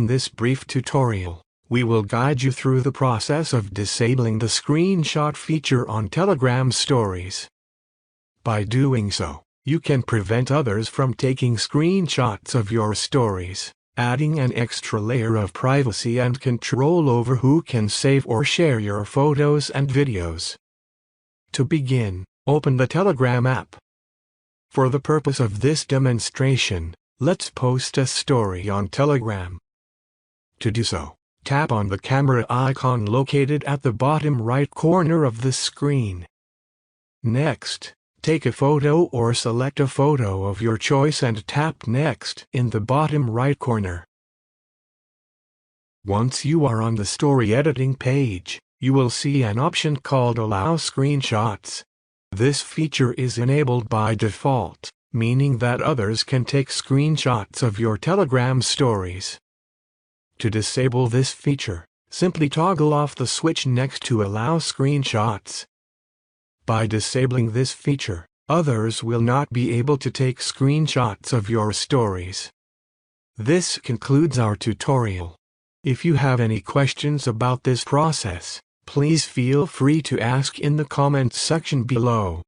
In this brief tutorial, we will guide you through the process of disabling the screenshot feature on Telegram stories. By doing so, you can prevent others from taking screenshots of your stories, adding an extra layer of privacy and control over who can save or share your photos and videos. To begin, open the Telegram app. For the purpose of this demonstration, let's post a story on Telegram. To do so, tap on the camera icon located at the bottom right corner of the screen. Next, take a photo or select a photo of your choice and tap Next in the bottom right corner. Once you are on the story editing page, you will see an option called Allow Screenshots. This feature is enabled by default, meaning that others can take screenshots of your Telegram stories. To disable this feature, simply toggle off the switch next to Allow Screenshots. By disabling this feature, others will not be able to take screenshots of your stories. This concludes our tutorial. If you have any questions about this process, please feel free to ask in the comments section below.